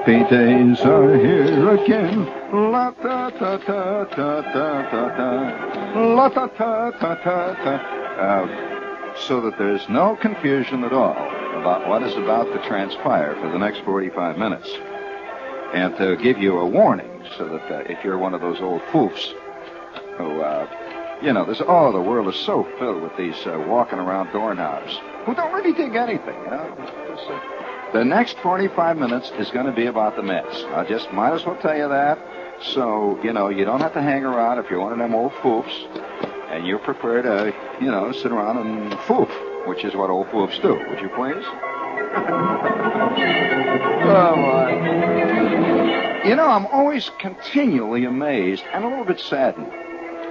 happy days are here again. La ta ta ta ta ta ta ta. La ta ta ta ta ta. So that there's no confusion at all about what is about to transpire for the next 45 minutes. And to give you a warning so that if you're one of those old foofs who, the world is so filled with these walking around doorknobs who don't really dig anything, The next 45 minutes is going to be about the Mets. I just might as well tell you that. So, you don't have to hang around if you're one of them old foofs and you're prepared to, sit around and foof, which is what old foofs do. Would you please? Oh, my. I'm always continually amazed and a little bit saddened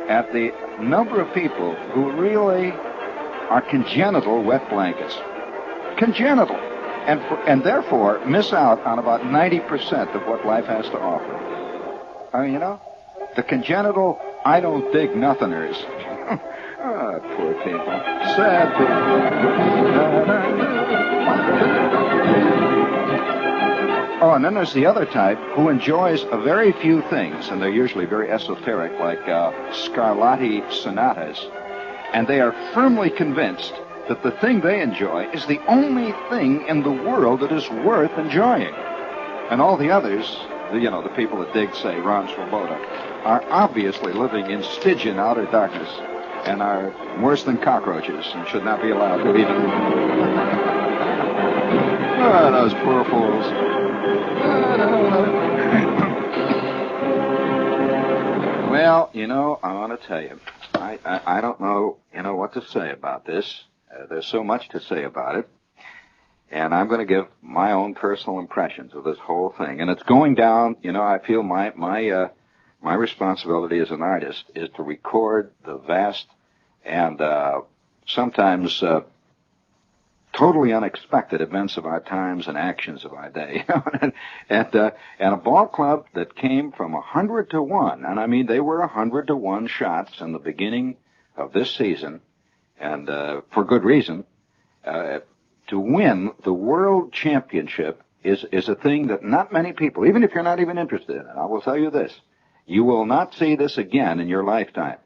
at the number of people who really are congenital wet blankets. Congenital. And therefore miss out on about 90% of what life has to offer. I mean, the congenital I don't dig nothingers. Oh, poor people. Sad people. Oh, and then there's the other type who enjoys a very few things, and they're usually very esoteric, like Scarlatti sonatas, and they are firmly convinced that the thing they enjoy is the only thing in the world that is worth enjoying. And all the others, the people that dig, say, Ron Swoboda, are obviously living in Stygian outer darkness and are worse than cockroaches and should not be allowed to even... Oh, those poor fools. Well, I want to tell you, I don't know, what to say about this. There's so much to say about it, and I'm going to give my own personal impressions of this whole thing. And it's going down. I feel my responsibility as an artist is to record the vast and sometimes totally unexpected events of our times and actions of our day. And a ball club that came from 100 to 1, and I mean they were 100 to 1 shots in the beginning of this season. And for good reason, to win the World Championship is a thing that not many people, even if you're not even interested in it, I will tell you this, you will not see this again in your lifetime.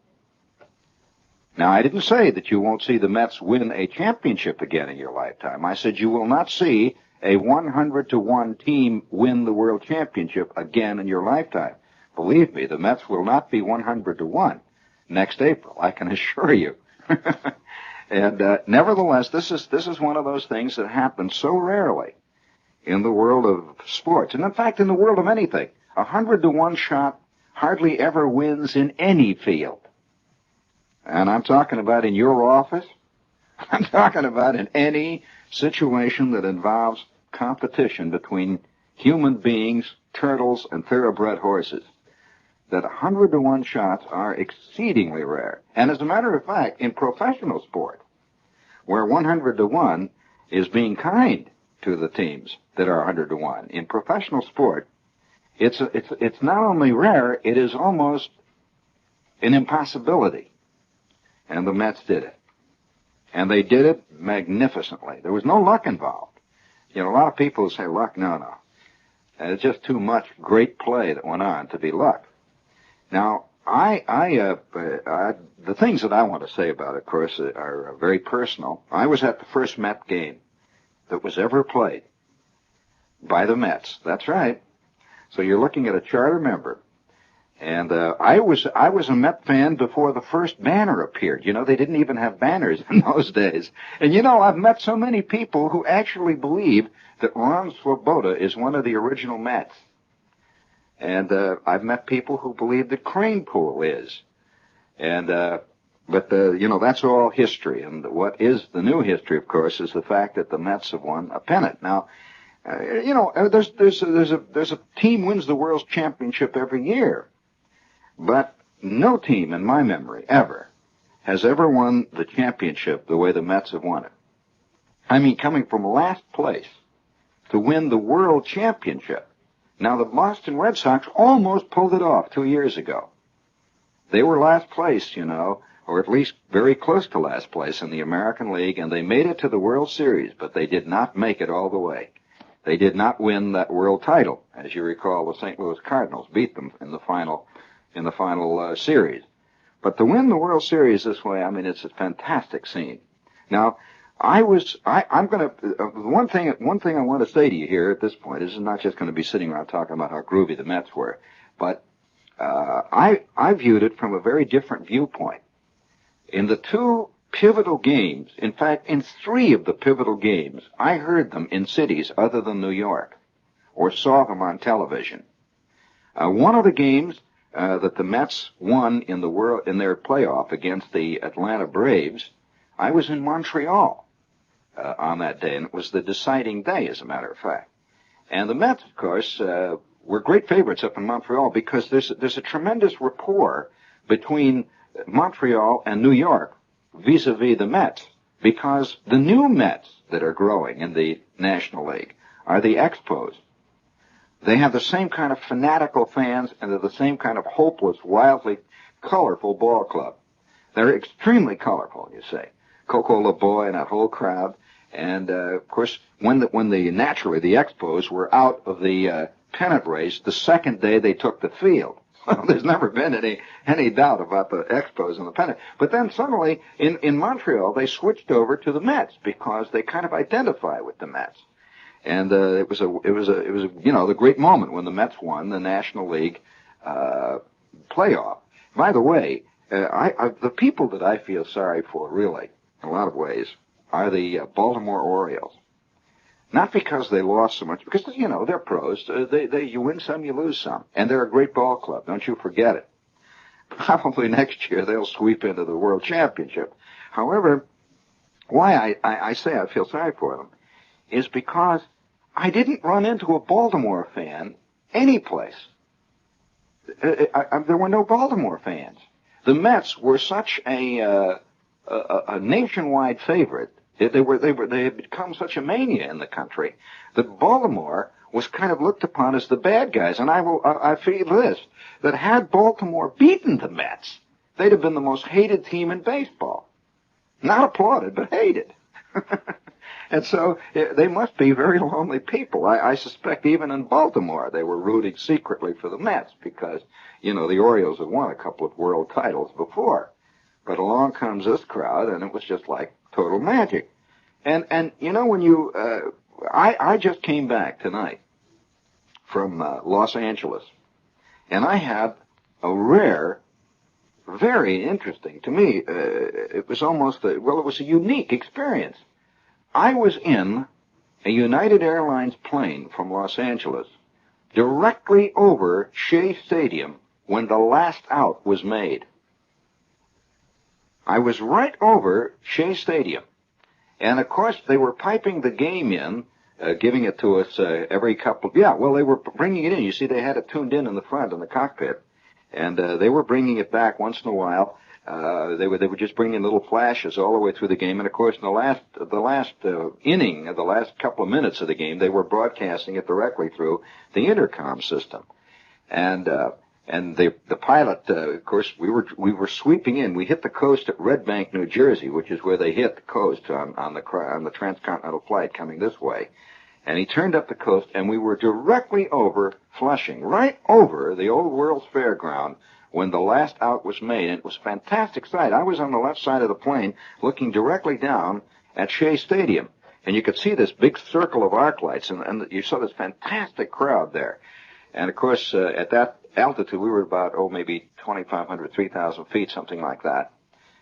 Now, I didn't say that you won't see the Mets win a championship again in your lifetime. I said you will not see a 100 to 1 team win the World Championship again in your lifetime. Believe me, the Mets will not be 100 to 1 next April, I can assure you. And nevertheless, this is one of those things that happens so rarely in the world of sports, and in fact in the world of anything. 100 to 1 shot hardly ever wins in any field. And I'm talking about in your office. I'm talking about in any situation that involves competition between human beings, turtles, and thoroughbred horses. That 100 to 1 shots are exceedingly rare. And as a matter of fact, in professional sport, where 100 to 1 is being kind to the teams that are 100 to 1, in professional sport, it's not only rare, it is almost an impossibility. And the Mets did it. And they did it magnificently. There was no luck involved. A lot of people say luck. No. It's just too much great play that went on to be luck. Now, the things that I want to say about it, of course, are very personal. I was at the first Met game that was ever played by the Mets. That's right. So you're looking at a charter member. And I was a Met fan before the first banner appeared. They didn't even have banners in those days. And I've met so many people who actually believe that Ron Swoboda is one of the original Mets. And I've met people who believe that Kranepool is. And but that's all history. And what is the new history, of course, is the fact that the Mets have won a pennant. Now, there's a team wins the World Championship every year. But no team in my memory ever has ever won the championship the way the Mets have won it. I mean, coming from last place to win the World Championship. Now, the Boston Red Sox almost pulled it off 2 years ago. They were last place, or at least very close to last place in the American League, and they made it to the World Series, but they did not make it all the way. They did not win that world title. As you recall, the St. Louis Cardinals beat them in the final series. But to win the World Series this way, I mean, it's a fantastic scene. Now, I'm going to, one thing I want to say to you here at this point is not just going to be sitting around talking about how groovy the Mets were, but I viewed it from a very different viewpoint. In the two pivotal games, in fact, in three of the pivotal games, I heard them in cities other than New York, or saw them on television. One of the games that the Mets won in their playoff against the Atlanta Braves, I was in Montreal on that day, and it was the deciding day, as a matter of fact. And the Mets, of course, were great favorites up in Montreal because there's a tremendous rapport between Montreal and New York vis-a-vis the Mets, because the new Mets that are growing in the National League are the Expos. They have the same kind of fanatical fans, and they're the same kind of hopeless, wildly colorful ball club. They're extremely colorful, you say. Coco LaBoy and that whole crowd. And, of course, when the Expos were out of the pennant race, the second day they took the field. Well, there's never been any doubt about the Expos and the pennant. But then suddenly, in Montreal, they switched over to the Mets because they kind of identify with the Mets. And it was the great moment when the Mets won the National League playoff. By the way, the people that I feel sorry for, really, in a lot of ways, are the Baltimore Orioles. Not because they lost so much, because, they're pros. You win some, you lose some. And they're a great ball club. Don't you forget it. Probably next year they'll sweep into the World Championship. However, why I say I feel sorry for them is because I didn't run into a Baltimore fan anyplace. There were no Baltimore fans. The Mets were such a nationwide favorite. They had become such a mania in the country that Baltimore was kind of looked upon as the bad guys. And I feel this, that had Baltimore beaten the Mets, they'd have been the most hated team in baseball. Not applauded, but hated. And so they must be very lonely people. I suspect even in Baltimore they were rooting secretly for the Mets because, the Orioles had won a couple of world titles before. But along comes this crowd, and it was just like total magic. And when you, I just came back tonight from Los Angeles, and I had a rare, very interesting, to me, it was it was a unique experience. I was in a United Airlines plane from Los Angeles directly over Shea Stadium when the last out was made. I was right over Shea Stadium. And, of course, they were piping the game in, giving it to us every couple... Yeah, well, they were bringing it in. You see, they had it tuned in the front in the cockpit. And they were bringing it back once in a while. They were just bringing little flashes all the way through the game. And, of course, in the last inning, the last couple of minutes of the game, they were broadcasting it directly through the intercom system. And the pilot, of course, we were sweeping in. We hit the coast at Red Bank, New Jersey, which is where they hit the coast on the transcontinental flight coming this way. And he turned up the coast, and we were directly over Flushing, right over the old World's Fairground when the last out was made. And it was a fantastic sight. I was on the left side of the plane looking directly down at Shea Stadium. And you could see this big circle of arc lights, and you saw this fantastic crowd there. And, of course, at that altitude, we were about, maybe 2,500, 3,000 feet, something like that.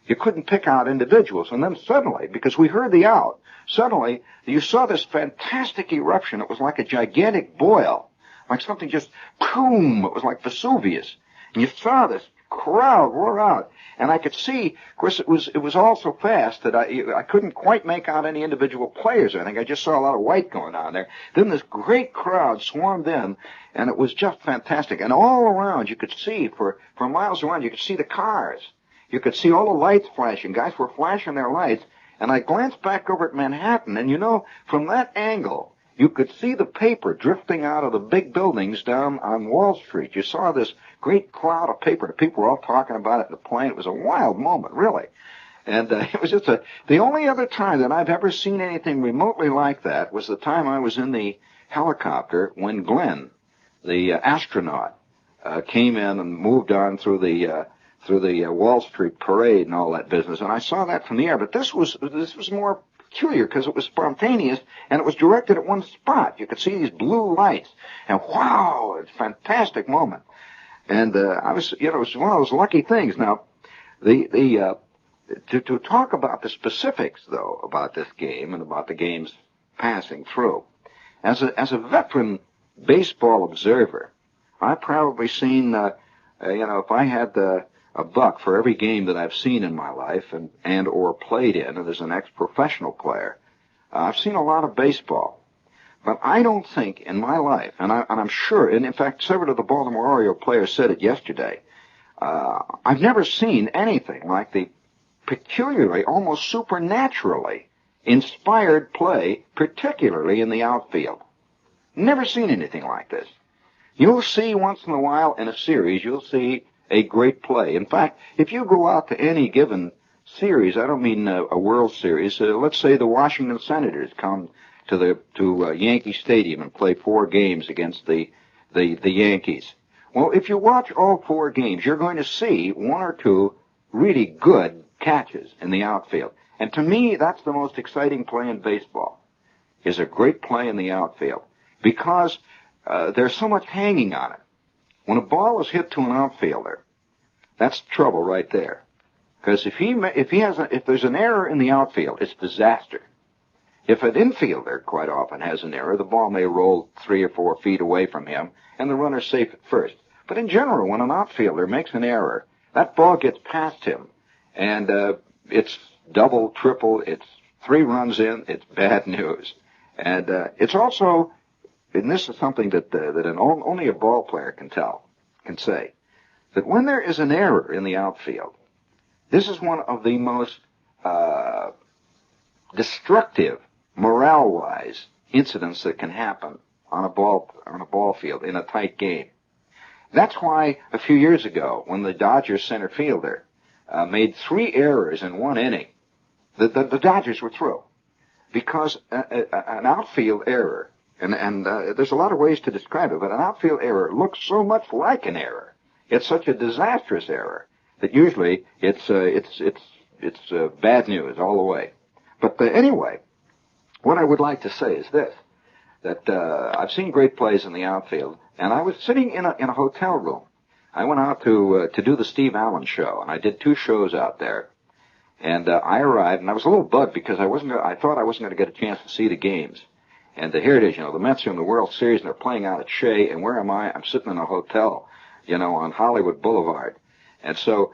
You couldn't pick out individuals. And then suddenly, because we heard the out, suddenly you saw this fantastic eruption. It was like a gigantic boil, like something just, boom, it was like Vesuvius. And you saw this crowd roar out. And I could see, of course, it was all so fast that I couldn't quite make out any individual players. I think I just saw a lot of white going on there. Then this great crowd swarmed in, and it was just fantastic. And all around, you could see, for miles around, you could see the cars. You could see all the lights flashing. Guys were flashing their lights. And I glanced back over at Manhattan, and from that angle, you could see the paper drifting out of the big buildings down on Wall Street. You saw this great cloud of paper. The people were all talking about it in the plane. It was a wild moment, really. And it was just the only other time that I've ever seen anything remotely like that was the time I was in the helicopter when Glenn, the astronaut, came in and moved on through the Wall Street parade and all that business. And I saw that from the air. But this was more peculiar because it was spontaneous and it was directed at one spot. You could see these blue lights, and wow, it's a fantastic moment. And I was, it was one of those lucky things. Now, to talk about the specifics though about this game and about the game's passing through, as a veteran baseball observer, I've probably seen, if I had a buck for every game that I've seen in my life and or played in, and as an ex-professional player, I've seen a lot of baseball. But I don't think in my life, and I'm sure, and in fact several of the Baltimore Oriole players said it yesterday, I've never seen anything like the peculiarly, almost supernaturally inspired play, particularly in the outfield. Never seen anything like this. You'll see once in a while in a series, you'll see a great play. In fact, if you go out to any given series, I don't mean a World Series, let's say the Washington Senators come to Yankee Stadium and play 4 games against the Yankees. Well, if you watch all 4 games, you're going to see 1 or 2 really good catches in the outfield. And to me, that's the most exciting play in baseball, is a great play in the outfield, because there's so much hanging on it. When a ball is hit to an outfielder, that's trouble right there. Because if there's an error in the outfield, it's disaster. If an infielder quite often has an error, the ball may roll 3 or 4 feet away from him, and the runner's safe at first. But in general, when an outfielder makes an error, that ball gets past him, and it's double, triple, it's 3 runs in, it's bad news. And it's also, and this is something that only a ball player can say, that when there is an error in the outfield, this is one of the most destructive, morale-wise, incidents that can happen on a ball field in a tight game. That's why a few years ago, when the Dodgers center fielder made 3 errors in 1 inning, the Dodgers were through, because an outfield error, and there's a lot of ways to describe it, but an outfield error looks so much like an error. It's such a disastrous error that usually it's bad news all the way. But anyway, what I would like to say is this, that I've seen great plays in the outfield, and I was sitting in a hotel room. I went out to do the Steve Allen show, and I did 2 shows out there. And I arrived, and I was a little bugged because I thought I wasn't going to get a chance to see the games. And here it is, the Mets are in the World Series, and they're playing out at Shea, and where am I? I'm sitting in a hotel, on Hollywood Boulevard. And so,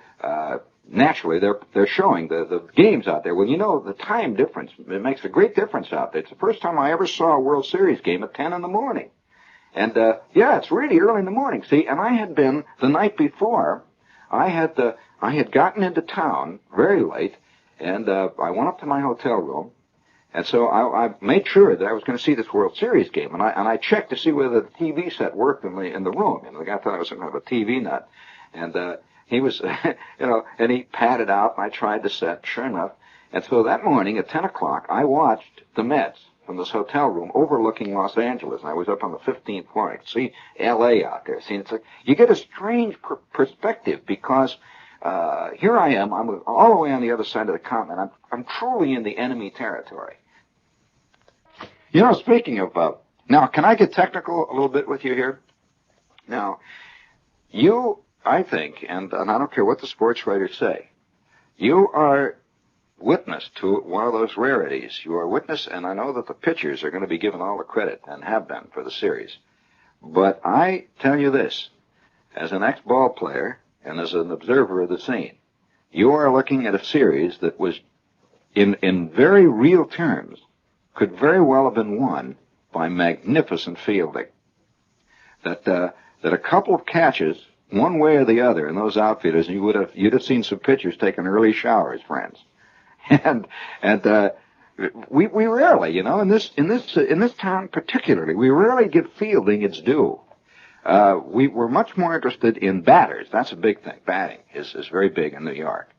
naturally, they're showing the games out there. Well, the time difference, it makes a great difference out there. It's the first time I ever saw a World Series game at 10 in the morning. And, it's really early in the morning, see, and I had been, the night before, I had gotten into town very late, and I went up to my hotel room, and so I made sure that I was going to see this World Series game, and I checked to see whether the TV set worked in the room. And the guy thought I was some kind of a TV nut, and he was, and he patted out, and I tried the set, sure enough. And so that morning at 10 o'clock, I watched the Mets from this hotel room overlooking Los Angeles, and I was up on the 15th floor. I could see L.A. out there. See, it's like you get a strange perspective, because here I am, I'm all the way on the other side of the continent. I'm truly in the enemy territory. Speaking of, now, can I get technical a little bit with you here? Now, I think, and I don't care what the sports writers say, you are witness to one of those rarities. You are witness, and I know that the pitchers are going to be given all the credit, and have been, for the series. But I tell you this, as an ex-ball player and as an observer of the scene, you are looking at a series that was, in very real terms, could very well have been won by magnificent fielding. That a couple of catches, one way or the other, in those outfielders, you'd have seen some pitchers taking early showers, friends. And we rarely, in this town particularly, we rarely give fielding its due. We're much more interested in batters. That's a big thing. Batting is very big in New York.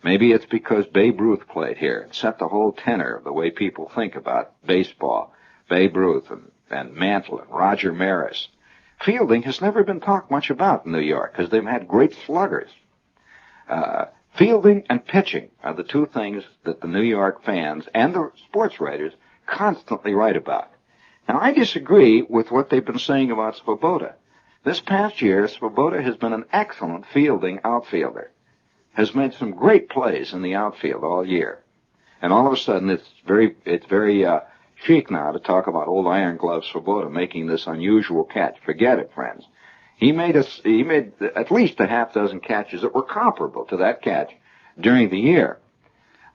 Maybe it's because Babe Ruth played here and set the whole tenor of the way people think about baseball. Babe Ruth and and Mantle and Roger Maris. Fielding has never been talked much about in New York because they've had great sluggers. Fielding and pitching are the two things that the New York fans and the sports writers constantly write about. Now, I disagree with what they've been saying about Svoboda. This past year, Svoboda has been an excellent fielding outfielder, has made some great plays in the outfield all year. And all of a sudden, it's very chic now to talk about old Iron Glove Svoboda making this unusual catch. Forget it, friends. He made at least a half dozen catches that were comparable to that catch during the year.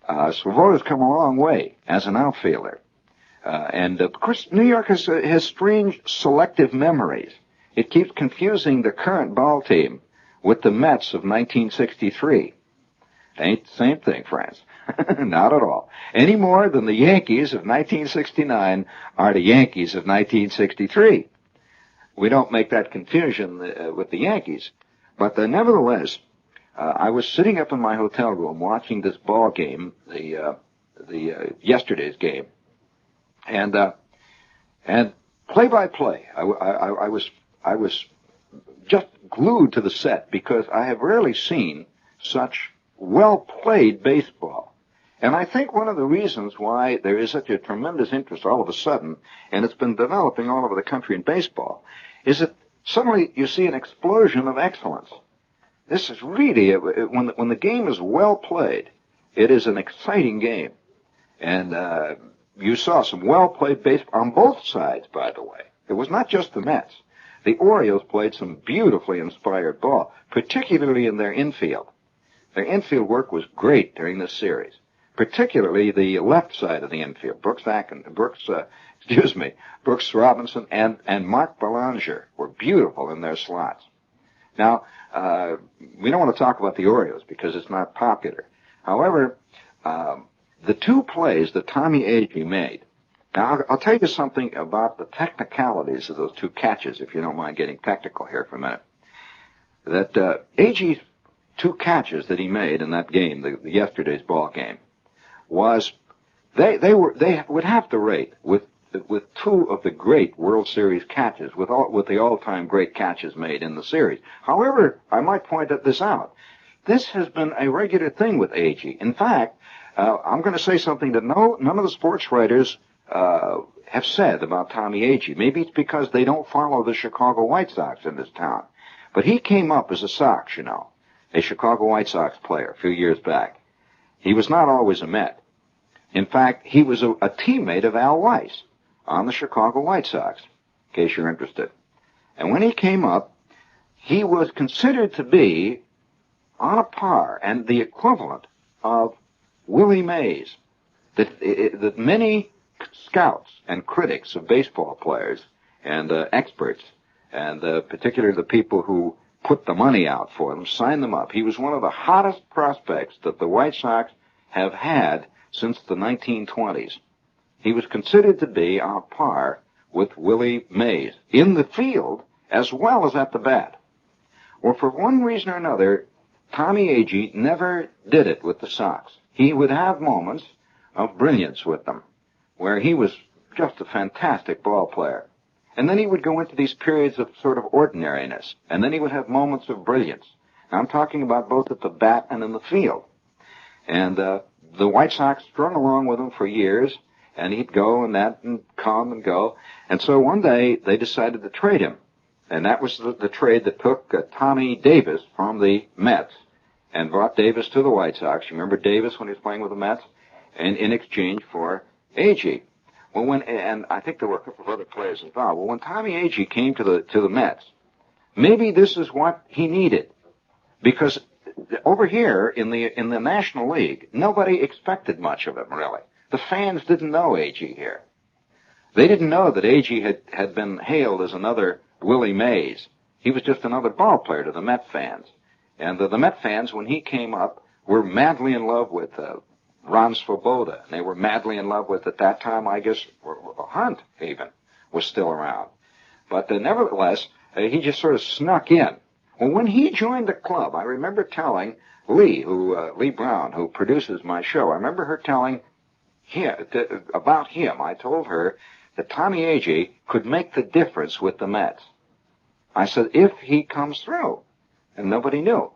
Svoboda's come a long way as an outfielder. And of course, New York has strange selective memories. It keeps confusing the current ball team with the Mets of 1963. Ain't the same thing, friends. Not at all. Any more than the Yankees of 1969 are the Yankees of 1963. We don't make that confusion with the Yankees. But nevertheless, I was sitting up in my hotel room watching this ball game, yesterday's game, and play by play, I was just glued to the set because I have rarely seen such well-played baseball. And I think one of the reasons why there is such a tremendous interest all of a sudden, and it's been developing all over the country in baseball, is that suddenly you see an explosion of excellence. This is really, when the game is well played, it is an exciting game. And you saw some well-played baseball on both sides, by the way. It was not just the Mets. The Orioles played some beautifully inspired ball, particularly in their infield. Their infield work was great during this series, particularly the left side of the infield. Brooks Robinson and Mark Belanger were beautiful in their slots. Now, we don't want to talk about the Orioles because it's not popular. However, the two plays that Tommy Agee made. Now, I'll tell you something about the technicalities of those two catches, if you don't mind getting technical here for a minute. That Agee's two catches that he made in that game, the yesterday's ball game, was they would have to rate with two of the great World Series catches, with the all-time great catches made in the series. However, I might point this out. This has been a regular thing with Agee. In fact, I'm going to say something that none of the sports writers have said about Tommy Agee. Maybe it's because they don't follow the Chicago White Sox in this town. But he came up as a Sox, a Chicago White Sox player a few years back. He was not always a Met. In fact, he was a teammate of Al Weiss on the Chicago White Sox, in case you're interested. And when he came up, he was considered to be on a par and the equivalent of Willie Mays, that many scouts and critics of baseball players and experts, and particularly the people who put the money out for them, signed them up. He was one of the hottest prospects that the White Sox have had since the 1920s. He was considered to be on par with Willie Mays in the field as well as at the bat. Well, for one reason or another, Tommy Agee never did it with the Sox. He would have moments of brilliance with them, where he was just a fantastic ball player. And then he would go into these periods of sort of ordinariness, and then he would have moments of brilliance. Now, I'm talking about both at the bat and in the field. And the White Sox strung along with him for years, and he'd go and come and go. And so one day they decided to trade him. And that was the trade that took Tommy Davis from the Mets and brought Davis to the White Sox. You remember Davis when he was playing with the Mets? And in exchange for Agee. Well, and I think there were a couple of other players involved. Well, when Tommy Agee came to the Mets, maybe this is what he needed, because over here in the National League, nobody expected much of him really. The fans didn't know Agee here. They didn't know that Agee had been hailed as another Willie Mays. He was just another ball player to the Met fans, and the Met fans, when he came up, were madly in love with Ron Svoboda. They were madly in love with, at that time, I guess, Hunt even was still around. But nevertheless, he just sort of snuck in. Well, when he joined the club, I remember telling Lee Brown, who produces my show, I remember her telling about him. I told her that Tommy Agee could make the difference with the Mets. I said, if he comes through. And nobody knew.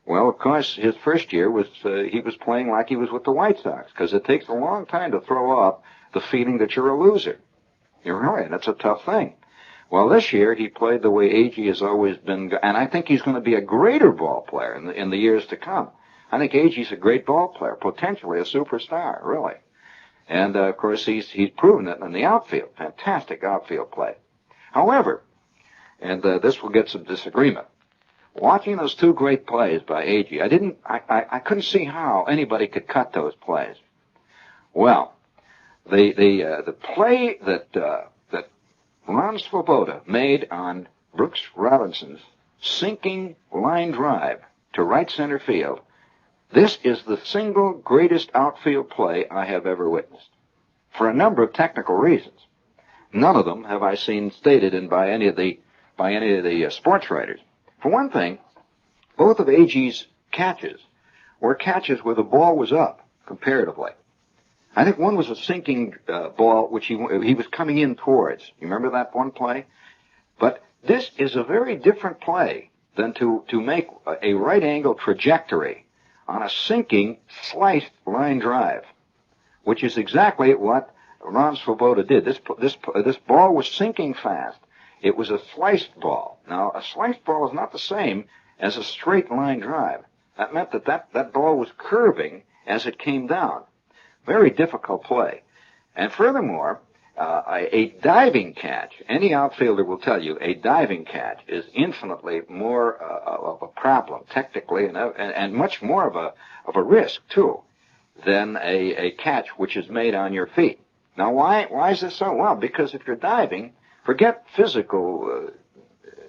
Well, of course, his first year was he was playing like he was with the White Sox, because it takes a long time to throw off the feeling that you're a loser. You're right. That's a tough thing. Well, this year he played the way Agee has always been, and I think he's going to be a greater ball player in the years to come. I think Agee's a great ball player, potentially a superstar, really. And, of course, he's proven it in the outfield. Fantastic outfield play. However, and this will get some disagreement, watching those two great plays by Agee, I couldn't see how anybody could cut those plays. Well, the play that Ron Swoboda made on Brooks Robinson's sinking line drive to right center field, this is the single greatest outfield play I have ever witnessed, for a number of technical reasons. None of them have I seen stated by any of the sports writers. For one thing, both of Agee's catches were catches where the ball was up comparatively. I think one was a sinking ball which he was coming in towards. You remember that one play? But this is a very different play than to make a right angle trajectory on a sinking sliced line drive, which is exactly what Ron Swoboda did. This ball was sinking fast. It was a sliced ball. Now, a sliced ball is not the same as a straight line drive. That meant that ball was curving as it came down. Very difficult play. And furthermore, a diving catch, any outfielder will tell you, a diving catch is infinitely more of a problem, technically, and much more of a risk, too, than a catch which is made on your feet. Now, why is this so? Well, because if you're diving, forget physical,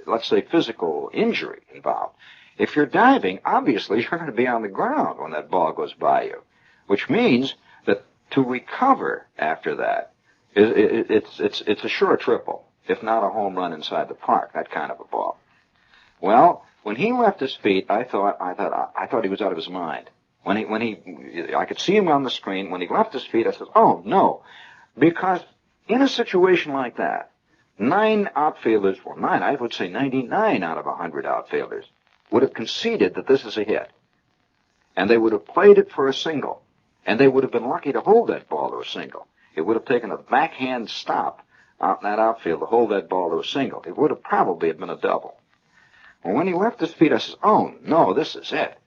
let's say physical injury involved. If you're diving, obviously you're going to be on the ground when that ball goes by you, which means that to recover after that, it's a sure triple, if not a home run inside the park, that kind of a ball. Well, when he left his feet, I thought he was out of his mind. I could see him on the screen. When he left his feet, I said, oh, no. Because in a situation like that, 9 outfielders, well, 9, I would say 99 out of 100 outfielders, would have conceded that this is a hit. And they would have played it for a single. And they would have been lucky to hold that ball to a single. It would have taken a backhand stop out in that outfield to hold that ball to a single. It would have probably been a double. Well, when he left his feet, I said, oh, no, this is it.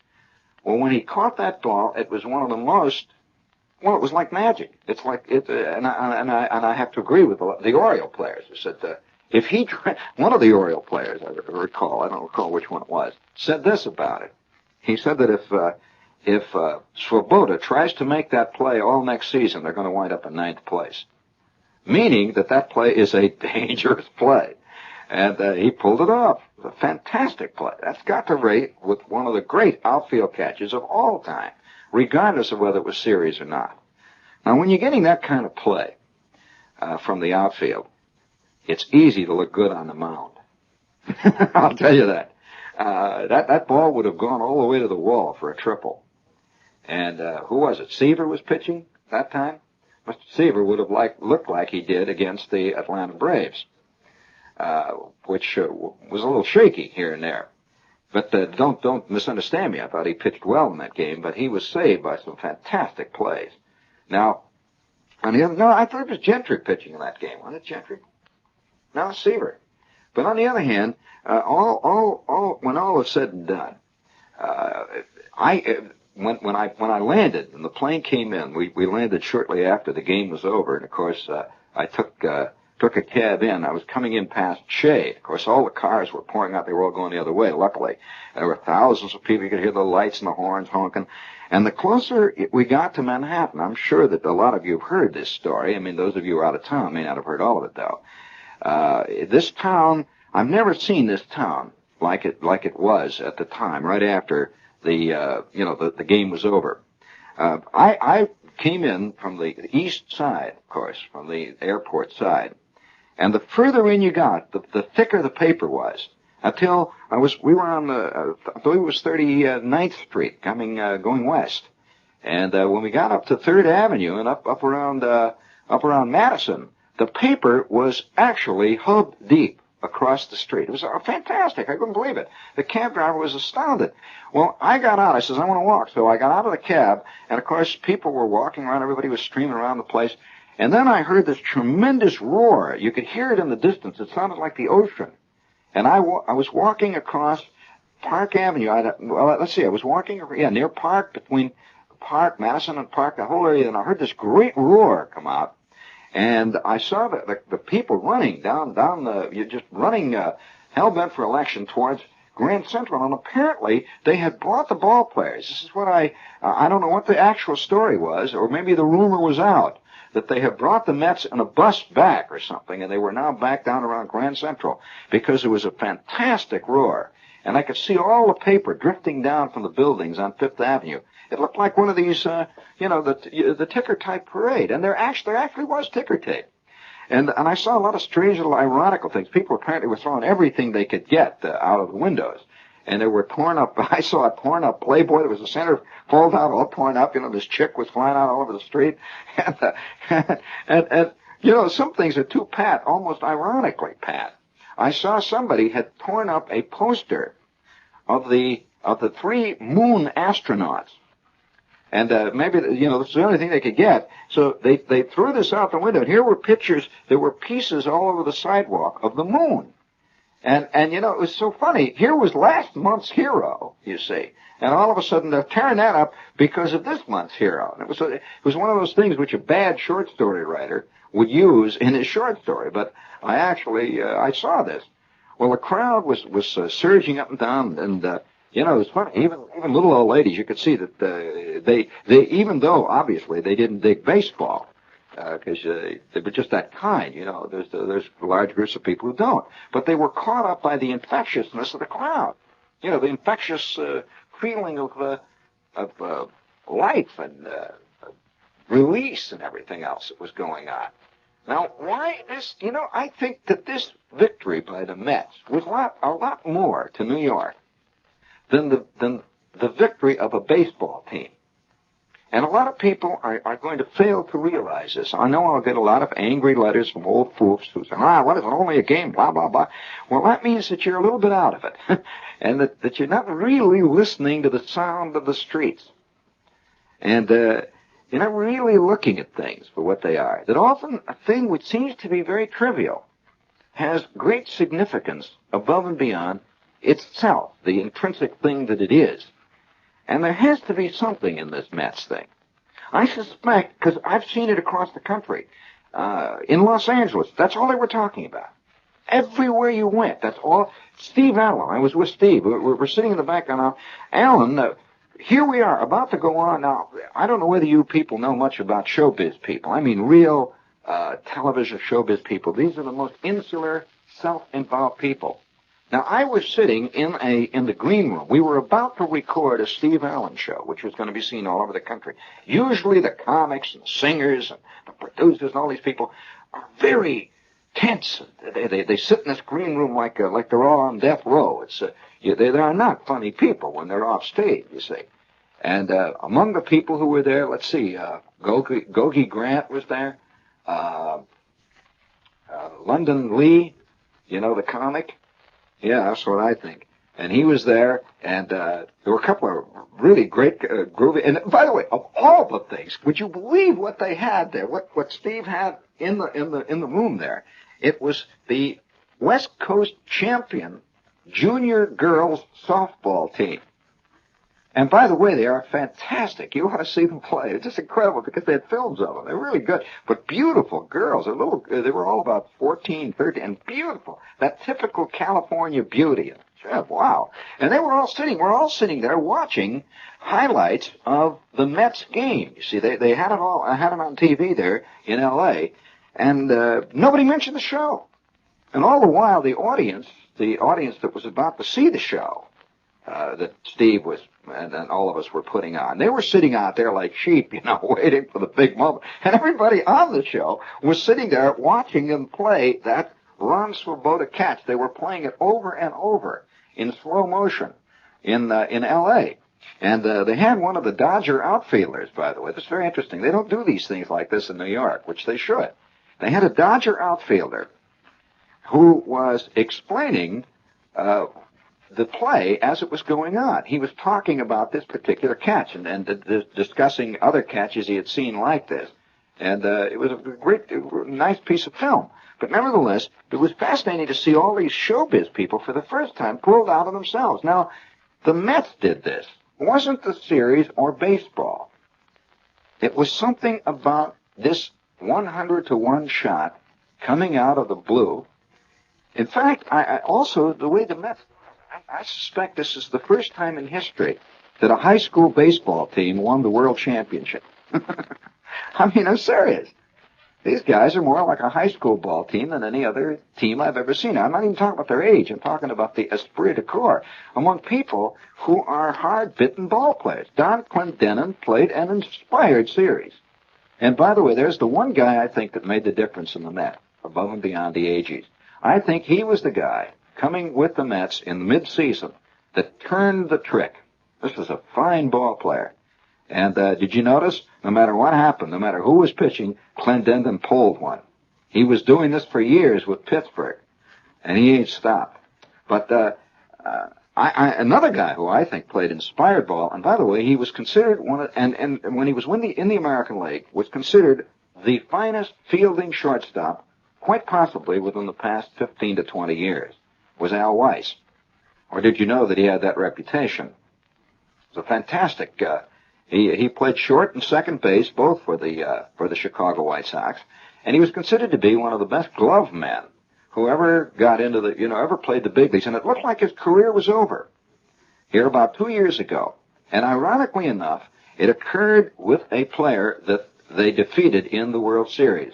Well, when he caught that ball, it was one of the most, well, it was like magic. It's like, and I have to agree with the Oriole players who said, if he, one of the Oriole players, I don't recall which one it was, said this about it. He said that if Swoboda tries to make that play all next season, they're going to wind up in 9th place. Meaning that play is a dangerous play. And he pulled it off. It was a fantastic play. That's got to rate with one of the great outfield catches of all time, regardless of whether it was series or not. Now, when you're getting that kind of play from the outfield, it's easy to look good on the mound. I'll tell you that. That ball would have gone all the way to the wall for a triple. And who was it? Seaver was pitching that time? Mr. Seaver would have looked like he did against the Atlanta Braves, which was a little shaky here and there. But don't misunderstand me. I thought he pitched well in that game, but he was saved by some fantastic plays. Now, I thought it was Gentry pitching in that game. Wasn't it Gentry? No, Seaver. But on the other hand, when all is said and done, when I landed and the plane came in, we landed shortly after the game was over, and of course I took a cab in. I was coming in past Shea. Of course, all the cars were pouring out. They were all going the other way. Luckily, there were thousands of people. You could hear the lights and the horns honking. And the closer we got to Manhattan, I'm sure that a lot of you have heard this story. I mean, those of you who are out of town may not have heard all of it, though. This town, I've never seen this town like it was at the time, right after the game was over. I came in from the east side, of course, from the airport side. And the further in you got, the thicker the paper was. Until we were on I believe it was 39th Street, going west. And when we got up to 3rd Avenue and up around Madison, the paper was actually hub deep across the street. It was fantastic. I couldn't believe it. The cab driver was astounded. Well, I got out. I says, I want to walk. So I got out of the cab, and, of course, people were walking around. Everybody was streaming around the place. And then I heard this tremendous roar. You could hear it in the distance. It sounded like the ocean. And I was walking across Park Avenue. Let's see. I was walking near Park, between Park, Madison and Park, the whole area, and I heard this great roar come out. And I saw the people running down just running hell-bent for election towards Grand Central. And apparently they had brought the ball players. This is what I don't know what the actual story was, or maybe the rumor was out, that they had brought the Mets in a bus back or something, and they were now back down around Grand Central because it was a fantastic roar. And I could see all the paper drifting down from the buildings on Fifth Avenue. It looked like one of these, the ticker tape parade. And there actually was ticker tape. And I saw a lot of strange little ironical things. People apparently were throwing everything they could get out of the windows. And there were torn up, I saw a torn up Playboy. There was a center fold out all torn up. This chick was flying out all over the street. And some things are too pat, almost ironically pat. I saw somebody had torn up a poster of the 3 moon astronauts. And maybe, this is the only thing they could get. So they threw this out the window. And here were pictures, there were pieces all over the sidewalk of the moon. And it was so funny. Here was last month's hero, you see. And all of a sudden they're tearing that up because of this month's hero. And it was one of those things which a bad short story writer would use in his short story. But I saw this. Well, the crowd was surging up and down, and it was funny. Even little old ladies, you could see that they even though obviously they didn't dig baseball, because they were just that kind. There's large groups of people who don't, but they were caught up by the infectiousness of the crowd. The infectious feeling of life and release and everything else that was going on. Now, why this? I think that this victory by the Mets was a lot more to New York than the victory of a baseball team. And a lot of people are going to fail to realize this. I know I'll get a lot of angry letters from old foofs who say, what is it, only a game, blah, blah, blah. Well, that means that you're a little bit out of it, and that you're not really listening to the sound of the streets. And you're not really looking at things for what they are. That often a thing which seems to be very trivial has great significance above and beyond itself, the intrinsic thing that it is. And there has to be something in this Mets thing. I suspect, because I've seen it across the country, in Los Angeles, that's all they were talking about. Everywhere you went, that's all. Steve Allen, I was with Steve. We're sitting in the background now. Alan, here we are, about to go on. Now, I don't know whether you people know much about showbiz people. I mean real television showbiz people. These are the most insular, self-involved people. Now, I was sitting in the green room. We were about to record a Steve Allen show, which was going to be seen all over the country. Usually the comics and the singers and the producers and all these people are very tense. They sit in this green room like they're all on death row. They are not funny people when they're off stage, you see. And among the people who were there, let's see, Gogi Grant was there, London Lee, the comic. Yeah, that's what I think. And he was there, and there were a couple of really great groovy. And by the way, of all the things, would you believe what they had there? What Steve had in the room there? It was the West Coast champion junior girls softball team. And by the way, they are fantastic. You ought to see them play. It's just incredible because they had films of them. They're really good. But beautiful girls. They were all about 14, 13, and beautiful. That typical California beauty. Wow. And we're all sitting there watching highlights of the Mets game. You see, they had it all. I had it on TV there in L.A., and nobody mentioned the show. And all the while, the audience that was about to see the show, that Steve was, and all of us were putting on, they were sitting out there like sheep, waiting for the big moment. And everybody on the show was sitting there watching them play that Ron Swoboda catch. They were playing it over and over in slow motion in L.A. And they had one of the Dodger outfielders, by the way. That's very interesting. They don't do these things like this in New York, which they should. They had a Dodger outfielder who was explaining the play as it was going on. He was talking about this particular catch and discussing other catches he had seen like this. And it was a nice piece of film. But nevertheless, it was fascinating to see all these showbiz people for the first time pulled out of themselves. Now, the Mets did this. It wasn't the series or baseball. It was something about this 100-to-1 shot coming out of the blue. In fact, I also, the way the Mets, I suspect this is the first time in history that a high school baseball team won the world championship. I mean, I'm serious. These guys are more like a high school ball team than any other team I've ever seen. I'm not even talking about their age. I'm talking about the esprit de corps among people who are hard-bitten ball players. Don Clendenin played an inspired series. And by the way, there's the one guy I think that made the difference in the Mets, above and beyond the ages. I think he was the guy coming with the Mets in mid-season that turned the trick. This was a fine ball player. And did you notice, no matter what happened, no matter who was pitching, Clendenin pulled one. He was doing this for years with Pittsburgh, and he ain't stopped. But another guy who I think played inspired ball, and by the way, he was considered one of, and when he was in the American League, was considered the finest fielding shortstop, quite possibly within the past 15 to 20 years, was Al Weiss. Or did you know that he had that reputation? It was a fantastic. He played short and second base, both for the Chicago White Sox, and he was considered to be one of the best glove men who ever got into ever played the big leagues. And it looked like his career was over here about 2 years ago. And ironically enough, it occurred with a player that they defeated in the World Series.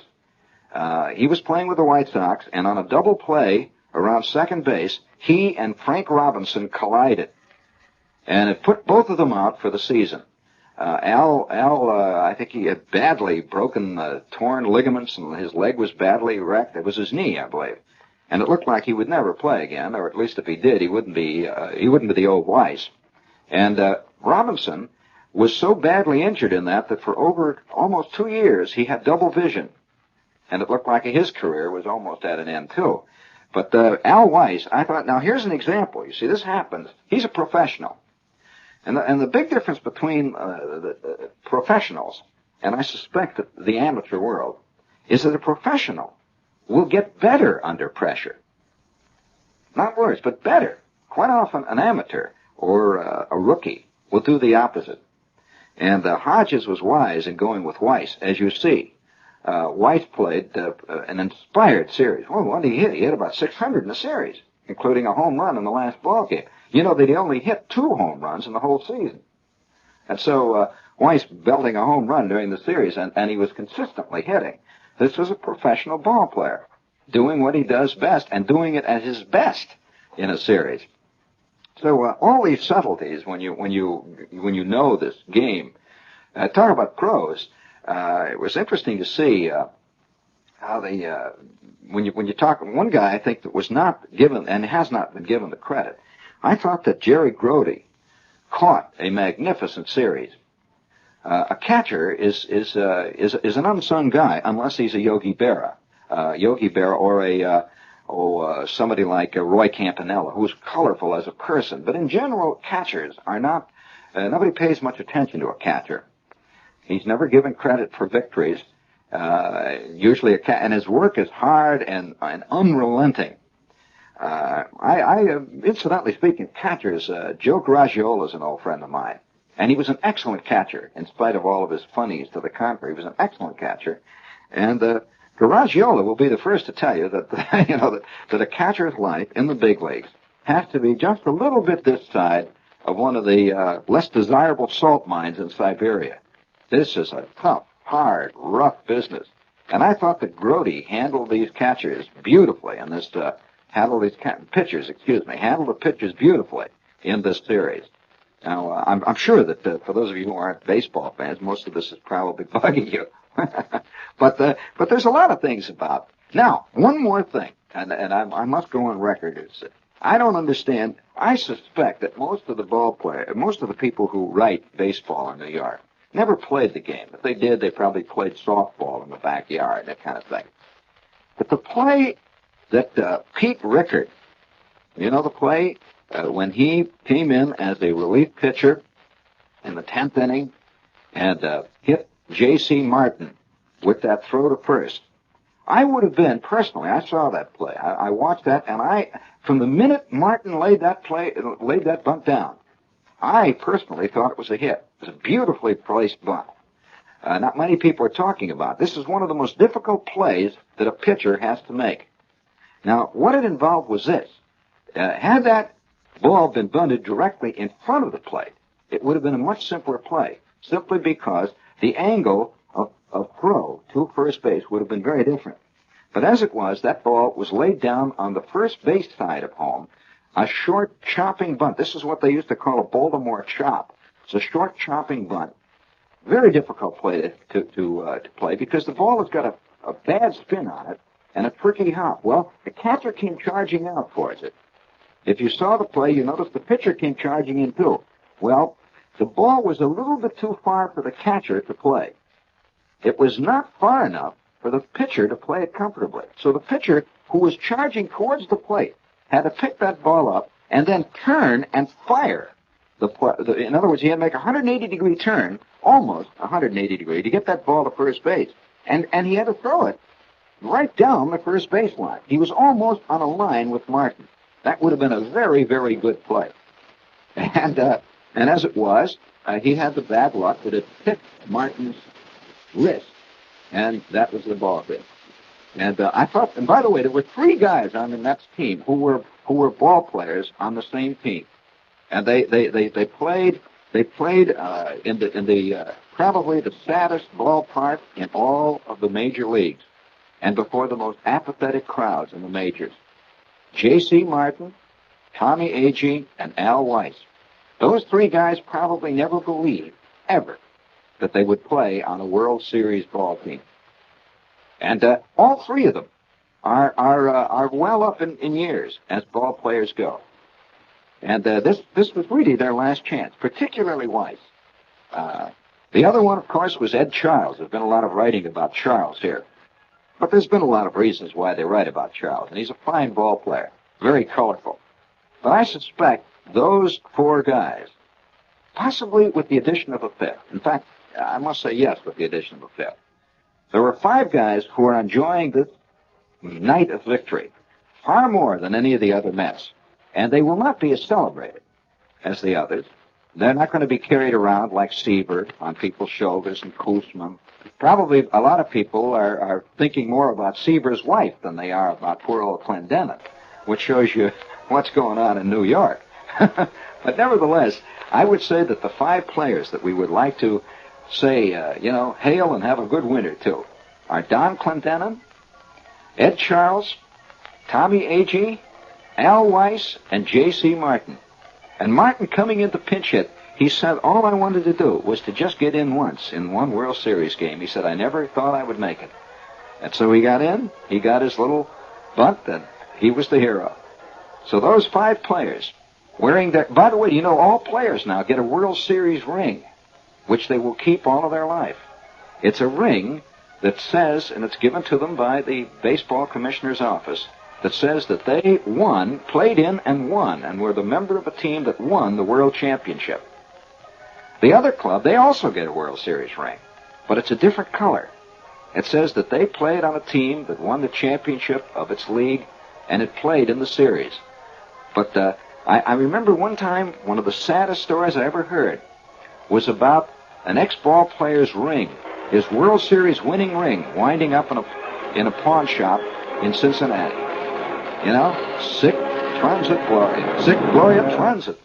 He was playing with the White Sox, and on a double play around second base, he and Frank Robinson collided, and it put both of them out for the season. Al, I think he had badly broken, torn ligaments, and his leg was badly wrecked. It was his knee, I believe. And it looked like he would never play again, or at least if he did, he wouldn't be the old Weiss. And Robinson was so badly injured in that for over almost 2 years, he had double vision. And it looked like his career was almost at an end, too. But Al Weiss, I thought, now here's an example. You see, this happens. He's a professional. And the big difference between the professionals, and I suspect that the amateur world, is that a professional will get better under pressure. Not worse, but better. Quite often an amateur or a rookie will do the opposite. And Hodges was wise in going with Weiss, as you see. Weiss played an inspired series. Well, what did he hit? He hit about 600 in the series, including a home run in the last ball game. You know that he only hit 2 home runs in the whole season. And so Weiss belting a home run during the series, and he was consistently hitting. This was a professional ball player, doing what he does best, and doing it at his best in a series. So all these subtleties, when you know this game, talk about pros. It was interesting to see how they when you talk. One guy I think that was not given and has not been given the credit. I thought that Jerry Grody caught a magnificent series. A catcher is an unsung guy unless he's a Yogi Berra, or somebody like Roy Campanella, who's colorful as a person. But in general, catchers are not. Nobody pays much attention to a catcher. He's never given credit for victories. Usually, and his work is hard and unrelenting. Incidentally speaking, catchers, Joe Garagiola is an old friend of mine, and he was an excellent catcher, in spite of all of his funnies to the contrary. He was an excellent catcher, and Garagiola will be the first to tell you that that a catcher's life in the big leagues has to be just a little bit this side of one of the less desirable salt mines in Siberia. This is a tough, hard, rough business, and I thought that Grody handled these catchers beautifully in this. Handled the pitchers beautifully in this series. Now, I'm sure that for those of you who aren't baseball fans, most of this is probably bugging you. but there's a lot of things about. Now, one more thing, and I must go on record. Is I don't understand. I suspect that most of the people who write baseball in New York never played the game. If they did, they probably played softball in the backyard, that kind of thing. But the play that Pete Rickard, you know the play, when he came in as a relief pitcher in the 10th inning and hit J.C. Martin with that throw to first. I would have been, personally, I saw that play. I watched that, and from the minute Martin laid that bunt down, I personally thought it was a hit. It was a beautifully placed bunt. Not many people are talking about. This is one of the most difficult plays that a pitcher has to make. Now, what it involved was this. Had that ball been bunted directly in front of the plate, it would have been a much simpler play, simply because the angle of throw to first base would have been very different. But as it was, that ball was laid down on the first base side of home, a short chopping bunt. This is what they used to call a Baltimore chop. It's a short chopping bunt. Very difficult play to play because the ball has got a bad spin on it and a tricky hop. Well, the catcher came charging out towards it. If you saw the play, you noticed the pitcher came charging in too. Well, the ball was a little bit too far for the catcher to play. It was not far enough for the pitcher to play it comfortably. So the pitcher, who was charging towards the plate, had to pick that ball up and then turn and fire. In other words, he had to make a 180-degree turn, almost 180-degree, to get that ball to first base. And he had to throw it right down the first base line. He was almost on a line with Martin. That would have been a very, very good play. And as it was, he had the bad luck that it hit Martin's wrist, and that was the ball game. And I thought, and by the way, there were 3 guys on the Mets team who were ball players on the same team, and they played in the probably the saddest ballpark in all of the major leagues, and before the most apathetic crowds in the majors. J.C. Martin, Tommy Agee, and Al Weiss. Those 3 guys probably never believed, ever, that they would play on a World Series ball team. And all 3 of them are well up in years as ball players go. And this was really their last chance, particularly Weiss. The other one, of course, was Ed Charles. There's been a lot of writing about Charles here. But there's been a lot of reasons why they write about Charles. And he's a fine ball player, very colorful. But I suspect those 4 guys, possibly with the addition of a 5th. In fact, I must say yes with the addition of a 5th. There were 5 guys who are enjoying this night of victory far more than any of the other Mets. And they will not be as celebrated as the others. They're not going to be carried around like Seaver on people's shoulders and Koosman. Probably a lot of people are thinking more about Seaver's wife than they are about poor old Clendenin, which shows you what's going on in New York. But nevertheless, I would say that the 5 players that we would like to say, hail and have a good winter to are Don Clendenin, Ed Charles, Tommy Agee, Al Weiss, and J.C. Martin. And Martin, coming into pinch hit, he said, all I wanted to do was to just get in once in one World Series game. He said, I never thought I would make it. And so he got in, he got his little bunt, and he was the hero. So those 5 players, wearing their... By the way, all players now get a World Series ring, which they will keep all of their life. It's a ring that says, and it's given to them by the baseball commissioner's office, that says that they played in and won, and were the member of a team that won the World Championship. The other club, they also get a World Series ring, but it's a different color. It says that they played on a team that won the championship of its league, and it played in the series. But I remember one time, one of the saddest stories I ever heard was about an ex-ball player's ring, his World Series winning ring, winding up in a pawn shop in Cincinnati. Sic transit gloria. Sic gloria transit.